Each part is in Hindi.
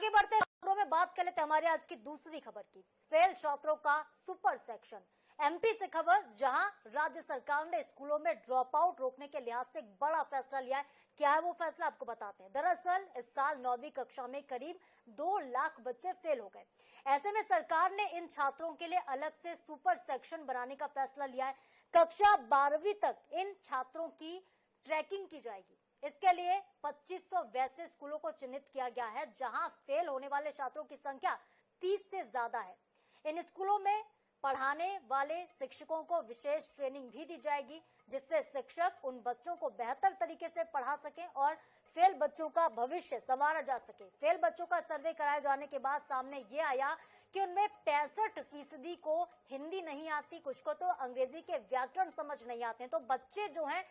आगे बढ़ते खबरों में बात कर लेते हैं हमारे आज की दूसरी खबर की। फेल छात्रों का सुपर सेक्शन। एमपी से खबर, जहां राज्य सरकार ने स्कूलों में ड्रॉप आउट रोकने के लिहाज से एक बड़ा फैसला लिया है। क्या है वो फैसला, आपको बताते हैं। दरअसल इस साल 9वीं कक्षा में करीब 2 लाख बच्चे फेल हो गए। ऐसे में सरकार ने इन छात्रों के लिए अलग से सुपर सेक्शन बनाने का फैसला लिया है। कक्षा 12वीं तक इन छात्रों की ट्रैकिंग की जाएगी। इसके लिए 2500 वैसे स्कूलों को चिन्हित किया गया है जहां फेल होने वाले छात्रों की संख्या 30 से ज्यादा है। इन स्कूलों में पढ़ाने वाले शिक्षकों को विशेष ट्रेनिंग भी दी जाएगी, जिससे शिक्षक उन बच्चों को बेहतर तरीके से पढ़ा सकें और फेल बच्चों का भविष्य संवारा जा सके। फेल बच्चों का सर्वे कराए जाने के बाद सामने ये आया कि उनमें 65% को हिंदी नहीं आती, कुछ को तो अंग्रेजी के व्याकरण समझ नहीं आते। तो बच्चे जो हैं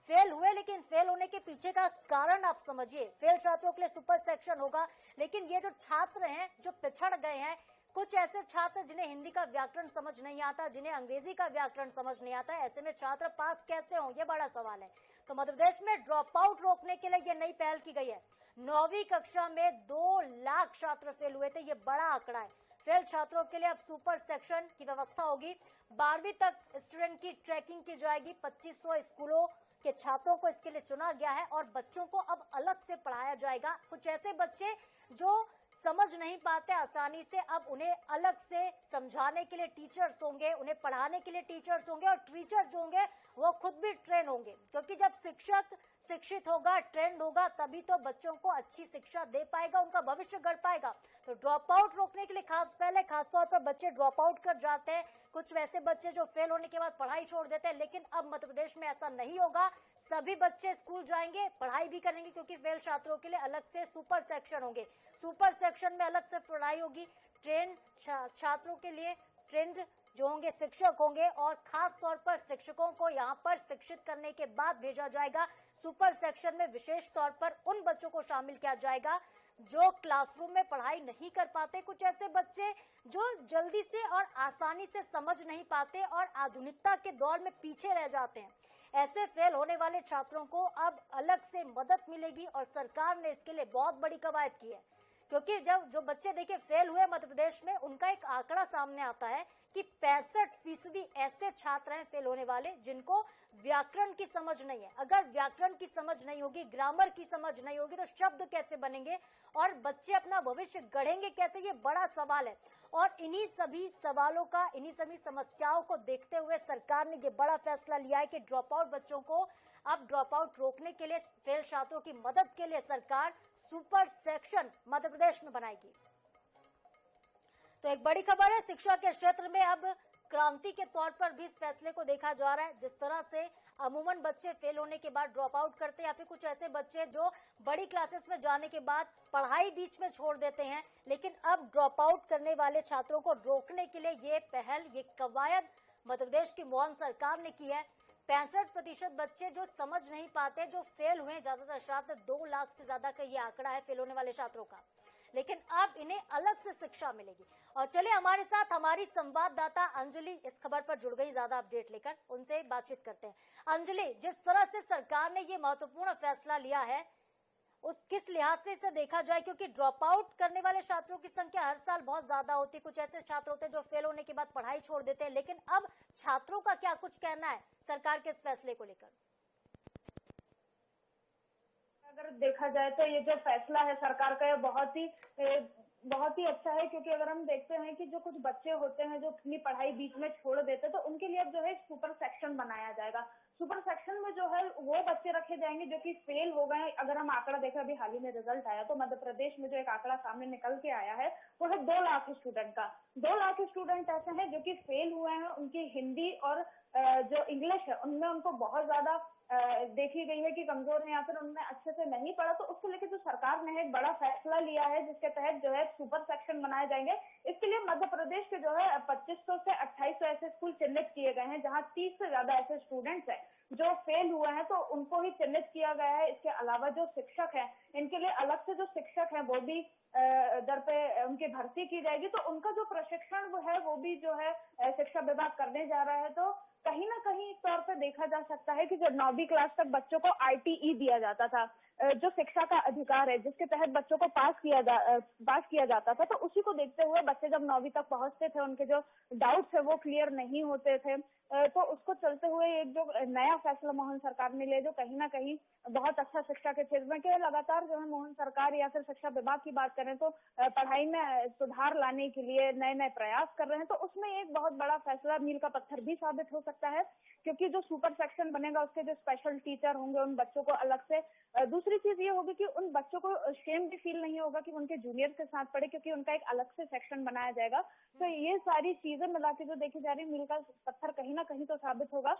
फेल हुए, लेकिन फेल होने के पीछे का कारण आप समझिए। फेल छात्रों के लिए सुपर सेक्शन होगा, लेकिन ये जो छात्र हैं जो पिछड़ गए हैं, कुछ ऐसे छात्र जिन्हें हिंदी का व्याकरण समझ नहीं आता, जिन्हें अंग्रेजी का व्याकरण समझ नहीं आता, ऐसे में छात्र पास कैसे हों, ये बड़ा सवाल है। तो मध्य प्रदेश में ड्रॉप आउट रोकने के लिए ये नई पहल की गई है। 9वीं कक्षा में 2 लाख छात्र फेल हुए थे, ये बड़ा आंकड़ा है। फेल छात्रों के लिए अब सुपर सेक्शन की व्यवस्था होगी। 12वीं तक स्टूडेंट की ट्रैकिंग की जाएगी। 2500 स्कूलों के छात्रों को इसके लिए चुना गया है और बच्चों को अब अलग से पढ़ाया जाएगा। कुछ ऐसे बच्चे जो समझ नहीं पाते आसानी से, अब उन्हें अलग से समझाने के लिए टीचर्स होंगे, उन्हें पढ़ाने के लिए टीचर्स होंगे, और टीचर्स जो होंगे वो खुद भी ट्रेन होंगे, क्योंकि जब शिक्षक शिक्षित होगा, ट्रेंड होगा, तभी तो बच्चों को अच्छी शिक्षा दे पाएगा, उनका भविष्य गढ़ पाएगा। तो ड्रॉप आउट रोकने के लिए खासतौर पर बच्चे ड्रॉप आउट कर जाते हैं, कुछ वैसे बच्चे जो फेल होने के बाद पढ़ाई छोड़ देते हैं, लेकिन अब मध्य प्रदेश में ऐसा नहीं होगा। सभी बच्चे स्कूल जाएंगे, पढ़ाई भी करेंगे, क्योंकि फेल छात्रों के लिए अलग से सुपर सेक्शन होंगे। सुपर सेक्शन में अलग से पढ़ाई होगी। ट्रेन छात्रों के लिए ट्रेंड जो होंगे शिक्षक होंगे, और खास तौर पर शिक्षकों को यहां पर शिक्षित करने के बाद भेजा जाएगा। सुपर सेक्शन में विशेष तौर पर उन बच्चों को शामिल किया जाएगा जो क्लासरूम में पढ़ाई नहीं कर पाते, कुछ ऐसे बच्चे जो जल्दी से और आसानी से समझ नहीं पाते और आधुनिकता के दौर में पीछे रह जाते हैं। ऐसे फेल होने वाले छात्रों को अब अलग से मदद मिलेगी, और सरकार ने इसके लिए बहुत बड़ी कवायद की है। क्योंकि जब जो बच्चे देखिए फेल हुए मध्य प्रदेश में, उनका एक आंकड़ा सामने आता है कि 65% ऐसे छात्र हैं फेल होने वाले जिनको व्याकरण की समझ नहीं है। अगर व्याकरण की समझ नहीं होगी, ग्रामर की समझ नहीं होगी, तो शब्द कैसे बनेंगे और बच्चे अपना भविष्य गढ़ेंगे कैसे, ये बड़ा सवाल है। और इन्हीं सभी सवालों का, इन्हीं सभी समस्याओं को देखते हुए सरकार ने ये बड़ा फैसला लिया है कि ड्रॉप आउट बच्चों को अब ड्रॉप आउट रोकने के लिए, फेल छात्रों की मदद के लिए सरकार सुपर सेक्शन मध्य प्रदेश में बनाएगी। तो एक बड़ी खबर है, शिक्षा के क्षेत्र में अब क्रांति के तौर पर भी इस फैसले को देखा जा रहा है। जिस तरह से अमूमन बच्चे फेल होने के बाद ड्रॉप आउट करते हैं, या फिर कुछ ऐसे बच्चे जो बड़ी क्लासेस में जाने के बाद पढ़ाई बीच में छोड़ देते हैं, लेकिन अब ड्रॉप आउट करने वाले छात्रों को रोकने के लिए ये पहल, ये कवायद मध्य प्रदेश की मोहन सरकार ने की है। 65% बच्चे जो समझ नहीं पाते, जो फेल हुए, ज्यादातर छात्र, 2 लाख से ज्यादा का ये आंकड़ा है फेल होने वाले छात्रों का, लेकिन अब इन्हें अलग से शिक्षा मिलेगी। और चलिए हमारे साथ हमारी संवाददाता अंजलि इस खबर पर जुड़ गई, ज्यादा अपडेट लेकर उनसे बातचीत करते हैं। अंजलि, जिस तरह से सरकार ने ये महत्वपूर्ण फैसला लिया है, उस किस लिहाज से इसे देखा जाए, क्योंकि ड्रॉप आउट करने वाले छात्रों की संख्या हर साल बहुत ज्यादा होती है, कुछ ऐसे छात्र होते हैं जो फेल होने के बाद पढ़ाई छोड़ देते हैं, लेकिन अब छात्रों का क्या कुछ कहना है सरकार के इस फैसले को लेकर? अगर देखा जाए तो ये जो फैसला है सरकार का, ये बहुत ही अच्छा है, क्योंकि अगर हम देखते हैं कि जो कुछ बच्चे होते हैं जो अपनी पढ़ाई बीच में छोड़ देते हैं, तो उनके लिए अब जो है सुपर सेक्शन बनाया जाएगा। सुपर सेक्शन में जो है वो बच्चे रखे जाएंगे जो कि फेल हो गए। अगर हम आंकड़ा देखें, अभी हाल ही में रिजल्ट आया, तो मध्य प्रदेश में जो एक आंकड़ा सामने निकल के आया है वो है 2 लाख स्टूडेंट का। 2 लाख स्टूडेंट ऐसे हैं जो कि फेल हुए हैं, उनकी हिंदी और जो इंग्लिश है उनमें उनको बहुत ज्यादा देखी गई है कि कमजोर है, या फिर उन्होंने अच्छे से नहीं पढ़ा। तो उसको लेकर जो सरकार ने एक बड़ा फैसला लिया है, जिसके तहत जो है सुपर सेक्शन बनाए जाएंगे। इसके लिए मध्य प्रदेश के जो है 2500 से 2800 ऐसे स्कूल चिन्हित किए गए हैं, जहां 30 से ज्यादा ऐसे स्टूडेंट्स हैं जो फेल हुए हैं, तो उनको ही चिन्हित किया गया है। इसके अलावा जो शिक्षक हैं, इनके लिए अलग से जो शिक्षक हैं वो भी दर पे उनकी भर्ती की जाएगी। तो उनका जो प्रशिक्षण वो है वो भी जो है शिक्षा विभाग करने जा रहा है। तो कहीं ना कहीं एक तौर पर देखा जा सकता है कि जो 9वीं क्लास तक बच्चों को आरटीई दिया जाता था, जो शिक्षा का अधिकार है जिसके तहत बच्चों को पास किया जाता था, तो उसी को देखते हुए बच्चे जब 9वीं तक पहुंचते थे, उनके जो डाउट्स है वो क्लियर नहीं होते थे। तो उसको चलते हुए एक जो नया फैसला मोहन सरकार ने लिया, जो कहीं ना कहीं बहुत अच्छा शिक्षा के क्षेत्र में, कि लगातार जो है मोहन सरकार या फिर शिक्षा विभाग की बात करें तो पढ़ाई में सुधार लाने के लिए नए नए प्रयास कर रहे हैं। तो उसमें एक बहुत बड़ा फैसला मील का पत्थर भी साबित हो सकता है, क्योंकि जो सुपर सेक्शन बनेगा उसके जो स्पेशल टीचर होंगे उन बच्चों को अलग से, दूसरी चीज ये होगी कि उन बच्चों को शेम भी फील नहीं होगा कि उनके जूनियर के साथ पढ़े, क्योंकि उनका एक अलग से सेक्शन बनाया जाएगा। तो ये सारी चीजें मिला के जो देखी जा रही है, मील का पत्थर कहीं ना कहीं तो साबित होगा।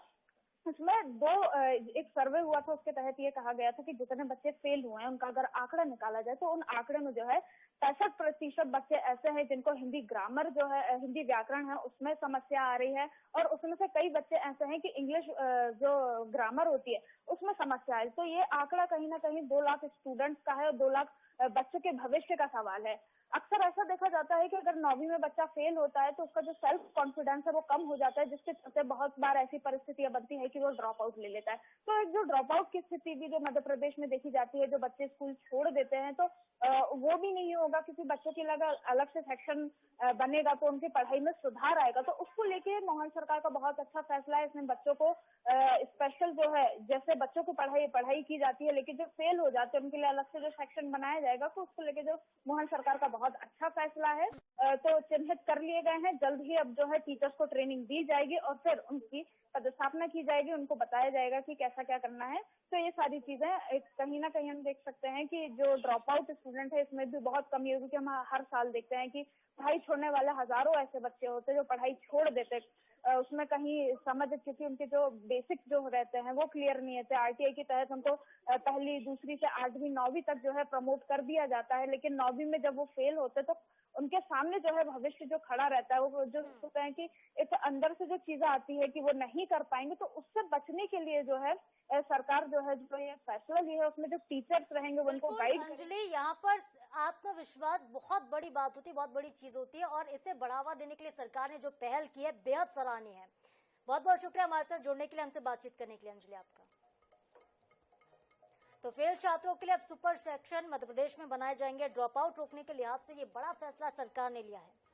उसमें एक सर्वे हुआ था, उसके तहत ये कहा गया था कि जितने बच्चे फेल हुए हैं उनका अगर आंकड़ा निकाला जाए तो उन आंकड़े में जो है 65% बच्चे ऐसे हैं जिनको हिंदी ग्रामर जो है, हिंदी व्याकरण है उसमें समस्या आ रही है, और उसमें से कई बच्चे ऐसे हैं कि इंग्लिश जो ग्रामर होती है उसमें समस्या है। तो ये आंकड़ा कहीं ना कहीं 2 लाख स्टूडेंट्स का है, 2 लाख बच्चों के भविष्य का सवाल है। अक्सर ऐसा देखा जाता है कि अगर 9वीं में बच्चा फेल होता है तो उसका जो सेल्फ कॉन्फिडेंस है वो कम हो जाता है, जिसके चलते बहुत बार ऐसी परिस्थितियां बनती है कि वो ड्रॉप आउट ले लेता है। तो एक जो ड्रॉप आउट की स्थिति भी जो मध्य प्रदेश में देखी जाती है, जो बच्चे स्कूल छोड़ देते हैं, तो वो भी नहीं होगा, क्योंकि बच्चों के लिए अलग से सेक्शन बनेगा तो उनकी पढ़ाई में सुधार आएगा। तो उसको लेके मोहन सरकार का बहुत अच्छा फैसला है। इसमें बच्चों को स्पेशल जो है, जैसे बच्चों को पढ़ाई की जाती है, लेकिन जो फेल हो जाते हैं उनके लिए अलग से जो सेक्शन बनाया जाएगा, तो उसको लेके जो मोहन सरकार का बहुत अच्छा फैसला है। तो चिन्हित कर लिए गए हैं, जल्द ही अब जो है टीचर्स को ट्रेनिंग दी जाएगी और फिर उनकी पदस्थापना की जाएगी, उनको बताया जाएगा कि कैसा क्या करना है। तो ये सारी चीजें एक कहीं ना कहीं हम देख सकते हैं कि जो ड्रॉप आउट स्टूडेंट है इसमें भी बहुत कमी होगी, कि हम हर साल देखते हैं कि पढ़ाई छोड़ने वाले हजारों ऐसे बच्चे होते हैं जो पढ़ाई छोड़ देते, उसमें कहीं समझ, क्योंकि उनके जो बेसिक जो रहते हैं वो क्लियर नहीं होते। आरटीआई के तहत उनको पहली दूसरी से 8वीं 9वीं तक जो है प्रमोट कर दिया जाता है, लेकिन 9वीं में जब वो फेल होते तो उनके सामने जो है भविष्य जो खड़ा रहता है, वो जो होता है कि एक अंदर से जो चीजें आती है कि वो नहीं कर पाएंगे, तो उससे बचने के लिए जो है सरकार जो है जो ये फैसला ली है, उसमें जो टीचर्स रहेंगे वो उनको गाइड करेंगे। अंजलि, यहाँ पर आत्मविश्वास बहुत बड़ी बात होती है, बहुत बड़ी चीज होती है, और इसे बढ़ावा देने के लिए सरकार ने जो पहल की है बेहद सराहनीय है। बहुत बहुत शुक्रिया हमारे साथ जुड़ने के लिए, हमसे बातचीत करने के लिए अंजलि आपका। तो फेल छात्रों के लिए अब सुपर सेक्शन मध्य प्रदेश में बनाए जाएंगे। ड्रॉप आउट रोकने के लिहाज से ये बड़ा फैसला सरकार ने लिया है।